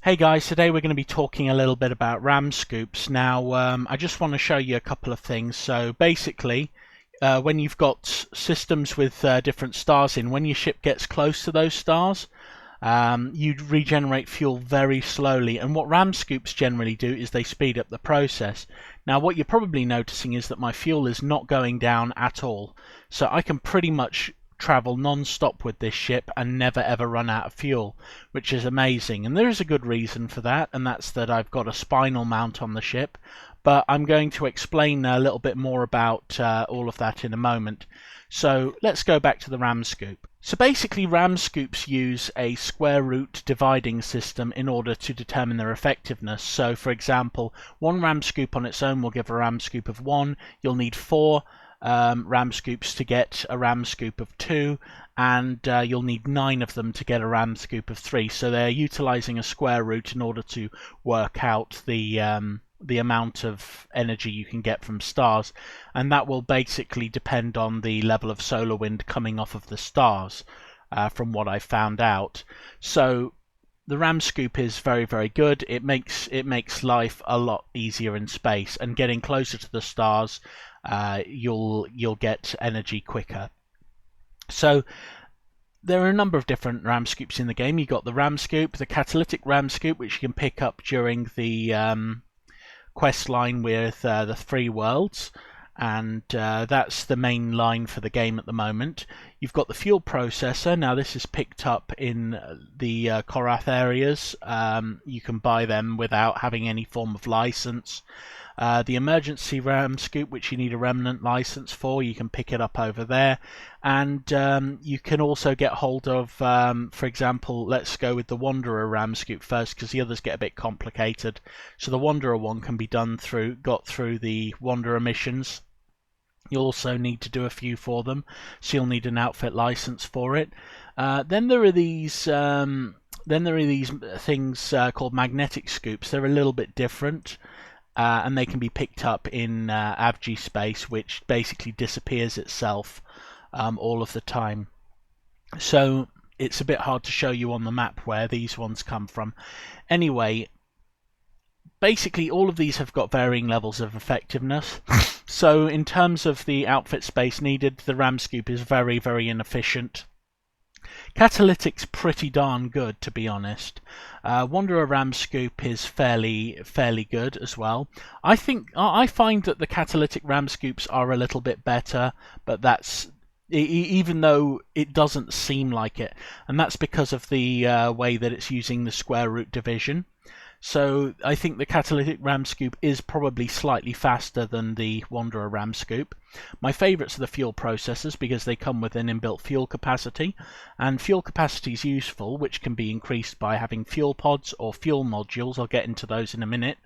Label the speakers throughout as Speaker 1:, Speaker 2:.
Speaker 1: Hey guys, today we're going to be talking a little bit about Ramscoops. Now, I just want to show you a couple of things. So basically, when you've got systems with different stars in, when your ship gets close to those stars, you regenerate fuel very slowly. And what Ramscoops generally do is they speed up the process. Now, what you're probably noticing is that my fuel is not going down at all. So I can pretty much travel non-stop with this ship and never ever run out of fuel, which is amazing. And there is a good reason for that, and that's that I've got a spinal mount on the ship, but I'm going to explain a little bit more about all of that in a moment. So let's go back to the Ramscoop. So basically Ramscoops use a square root dividing system in order to determine their effectiveness. So for example, one Ramscoop on its own will give a Ramscoop of 1. You'll need 4 Ramscoops to get a Ramscoop of 2, and you'll need 9 of them to get a Ramscoop of 3. So they're utilizing a square root in order to work out the amount of energy you can get from stars, and that will basically depend on the level of solar wind coming off of the stars, from what I found out. So the Ramscoop is very, very good. It makes life a lot easier in space, and getting closer to the stars, you'll get energy quicker. So there are a number of different Ramscoops in the game. You've got the Ramscoop, the catalytic Ramscoop, which you can pick up during the quest line with the 3 worlds, and that's the main line for the game at the moment. You've got the fuel processor. Now this is picked up in the Korath areas. You can buy them without having any form of license. The emergency Ramscoop, which you need a remnant license for, you can pick it up over there. And you can also get hold of, for example, let's go with the Wanderer Ramscoop first, because the others get a bit complicated. So the Wanderer one can be got through the Wanderer missions. You'll also need to do a few for them, so you'll need an outfit license for it. Then there are these things called magnetic scoops. They're a little bit different, and they can be picked up in Avg space, which basically disappears itself all of the time. So it's a bit hard to show you on the map where these ones come from. Anyway, basically all of these have got varying levels of effectiveness. So in terms of the outfit space needed, the Ramscoop is very, very inefficient. Catalytic's pretty darn good, to be honest. Wanderer Ramscoop is fairly good as well. I find that the catalytic Ramscoops are a little bit better, but that's even though it doesn't seem like it, and that's because of the way that it's using the square root division. So I think the catalytic Ramscoop is probably slightly faster than the Wanderer Ramscoop. My favourites are the fuel processors because they come with an inbuilt fuel capacity, and fuel capacity is useful, which can be increased by having fuel pods or fuel modules. I'll get into those in a minute.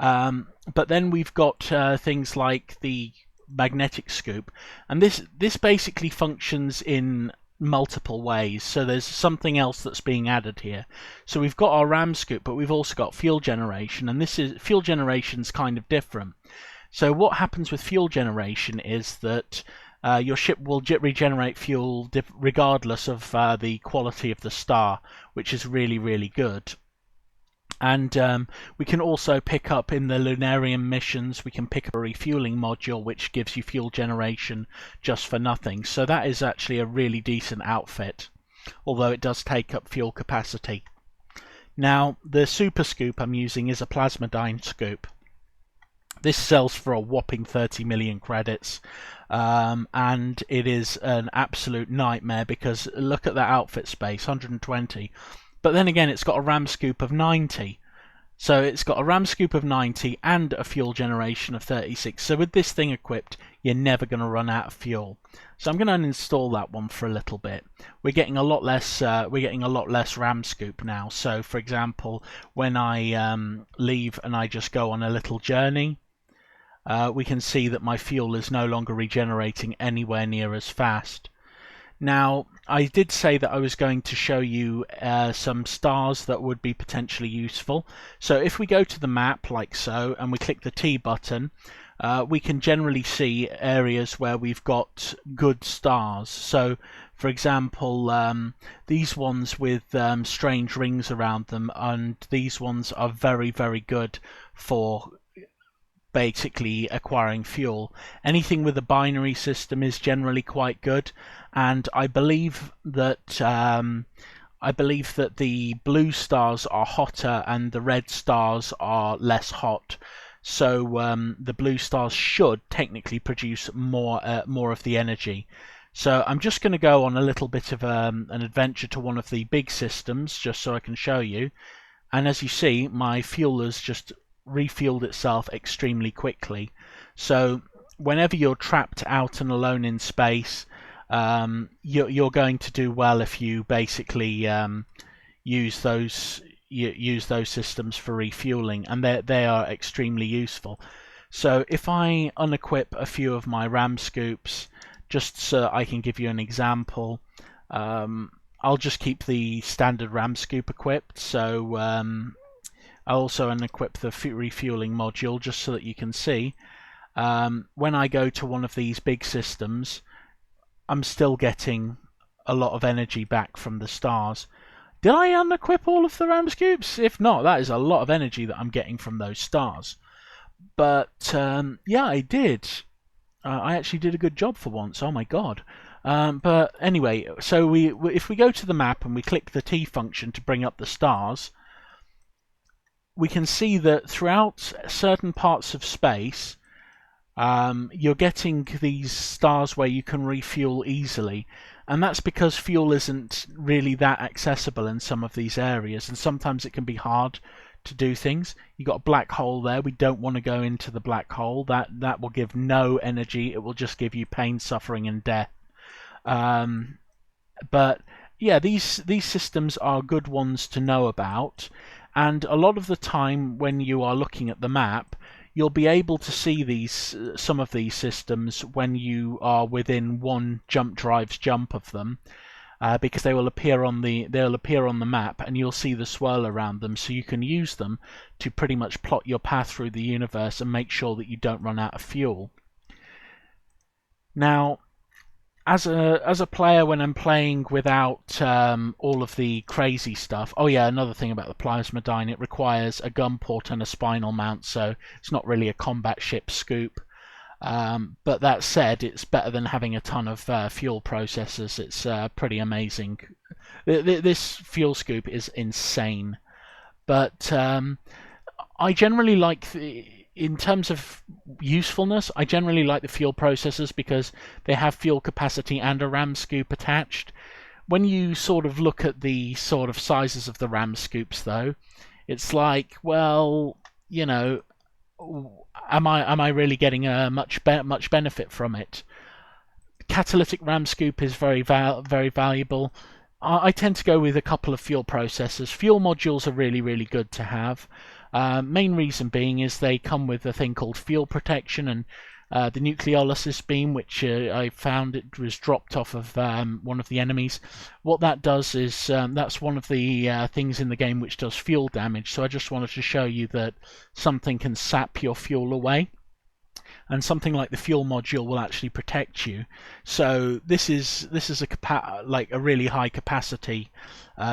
Speaker 1: But then we've got things like the magnetic scoop, and this basically functions in multiple ways. So there's something else that's being added here. So we've got our Ramscoop, but we've also got fuel generation, and fuel generation's kind of different. So what happens with fuel generation is that your ship will regenerate fuel regardless of the quality of the star, which is really, really good. And we can also pick up in the Lunarian missions, we can pick up a refueling module which gives you fuel generation just for nothing. So that is actually a really decent outfit, although it does take up fuel capacity. Now the super scoop I'm using is a plasmadyne scoop. This sells for a whopping 30 million credits, and it is an absolute nightmare because look at that outfit space, 120. But then again, it's got a Ramscoop of 90. So it's got a Ramscoop of 90 and a fuel generation of 36. So with this thing equipped, you're never going to run out of fuel. So I'm going to uninstall that one for a little bit. We're getting a lot less Ramscoop now. So for example, when I leave and I just go on a little journey, we can see that my fuel is no longer regenerating anywhere near as fast. Now, I did say that I was going to show you some stars that would be potentially useful. So if we go to the map like so, and we click the T button, we can generally see areas where we've got good stars. So For example, these ones with strange rings around them, and these ones are very, very good for basically acquiring fuel. Anything with a binary system is generally quite good, and I believe that the blue stars are hotter and the red stars are less hot. So the blue stars should technically produce more of the energy. So I'm just going to go on a little bit of an adventure to one of the big systems, just so I can show you. And as you see, my fuel has just refueled itself extremely quickly. So whenever you're trapped out and alone in space, you're going to do well if you basically use those systems for refueling, and they are extremely useful. So if I unequip a few of my Ramscoops, just so I can give you an example, I'll just keep the standard Ramscoop equipped. So I'll also unequip the refueling module just so that you can see. When I go to one of these big systems, I'm still getting a lot of energy back from the stars. Did I unequip all of the Ramscoops? If not, that is a lot of energy that I'm getting from those stars. But yeah, I did. I actually did a good job for once. Oh my god. But anyway, so if we go to the map and we click the T function to bring up the stars, we can see that throughout certain parts of space, you're getting these stars where you can refuel easily, and that's because fuel isn't really that accessible in some of these areas, and sometimes it can be hard to do things. You got a black hole there. We don't want to go into the black hole. That will give no energy. It will just give you pain, suffering, and death. But yeah, these systems are good ones to know about, and a lot of the time when you are looking at the map, you'll be able to see some of these systems when you are within one jump drive's jump of them, because they'll appear on the map, and you'll see the swirl around them, so you can use them to pretty much plot your path through the universe and make sure that you don't run out of fuel. Now, as a player, when I'm playing without all of the crazy stuff. Oh yeah, another thing about the Plasmadyne, it requires a gun port and a spinal mount, so it's not really a combat ship scoop. But that said, it's better than having a ton of fuel processors. It's pretty amazing. This fuel scoop is insane. But I generally like in terms of usefulness, I generally like the fuel processors because they have fuel capacity and a ram scoop attached. When you sort of look at the sort of sizes of the ram scoops, though, it's like, well, you know, am I really getting much benefit from it? Catalytic ram scoop is very valuable. I tend to go with a couple of fuel processors. Fuel modules are really good to have. Main reason being is they come with a thing called fuel protection, and the nucleolysis beam, which I found it was dropped off of one of the enemies. What that does is that's one of the things in the game which does fuel damage. So I just wanted to show you that something can sap your fuel away, and something like the fuel module will actually protect you. So this is a really high capacity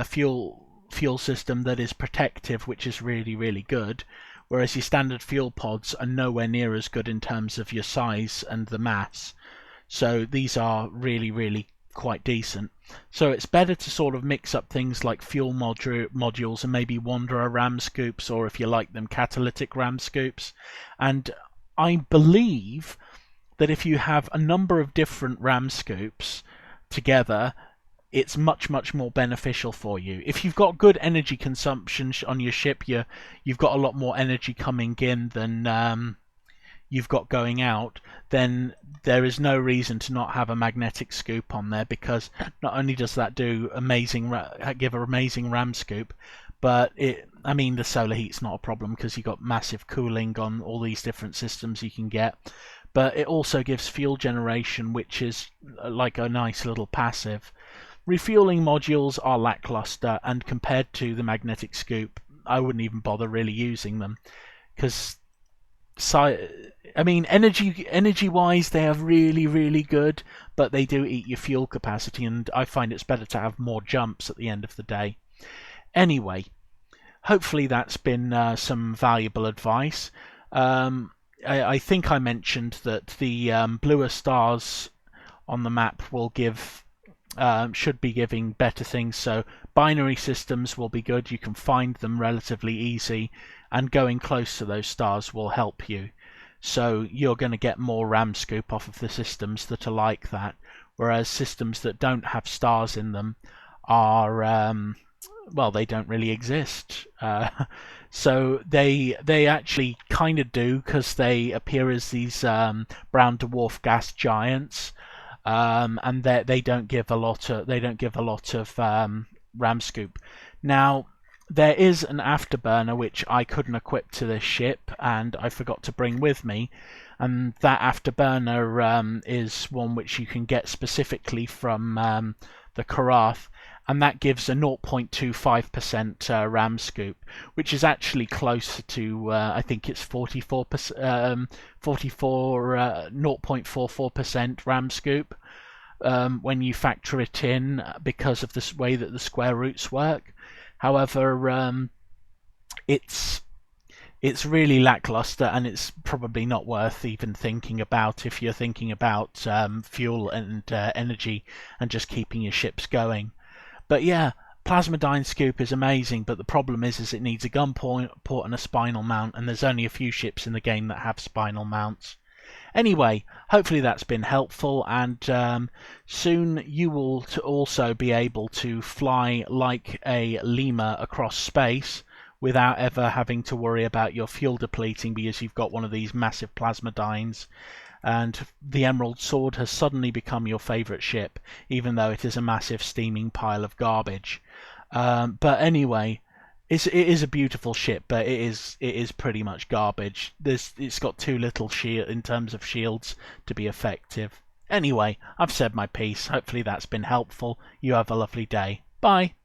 Speaker 1: fuel system that is protective, which is really good, whereas your standard fuel pods are nowhere near as good in terms of your size and the mass. So these are really quite decent. So it's better to sort of mix up things like fuel modules and maybe Wanderer ram scoops, or if you like them, catalytic ram scoops. And I believe that if you have a number of different ram scoops together, it's much more beneficial for you. If you've got good energy consumption on your ship, you've got a lot more energy coming in than you've got going out, then there is no reason to not have a magnetic scoop on there, because not only does that give an amazing ram scoop, but the solar heat's not a problem because you've got massive cooling on all these different systems you can get. But it also gives fuel generation, which is like a nice little passive. Refueling modules are lackluster, and compared to the magnetic scoop, I wouldn't even bother really using them, because I mean, energy wise, they are really, really good, but they do eat your fuel capacity, and I find it's better to have more jumps at the end of the day. Anyway, hopefully that's been some valuable advice. Um, I think I mentioned that the bluer stars on the map will give should be giving better things. So binary systems will be good. You can find them relatively easy, and going close to those stars will help you. So you're going to get more Ramscoop off of the systems that are like that, whereas systems that don't have stars in them are well, they don't really exist. So they actually kind of do, because they appear as these brown dwarf gas giants, and they don't give a lot of Ramscoop. Now there is an afterburner which I couldn't equip to this ship, and I forgot to bring with me. And that afterburner is one which you can get specifically from the Karath, and that gives a 0.25% RAM scoop, which is actually closer to I think it's 44%, 0.44% RAM scoop when you factor it in, because of the way that the square roots work. However, it's really lackluster, and it's probably not worth even thinking about if you're thinking about fuel and energy and just keeping your ships going. But yeah, Plasmadyne Scoop is amazing, but the problem is it needs a gun port and a spinal mount, and there's only a few ships in the game that have spinal mounts. Anyway, hopefully that's been helpful, and soon you will also be able to fly like a lemur across space without ever having to worry about your fuel depleting, because you've got one of these massive plasmadynes, and the Emerald Sword has suddenly become your favourite ship, even though it is a massive steaming pile of garbage. But anyway, it is a beautiful ship, but it is pretty much garbage. It's got too little shield in terms of shields to be effective. Anyway, I've said my piece. Hopefully that's been helpful. You have a lovely day. Bye.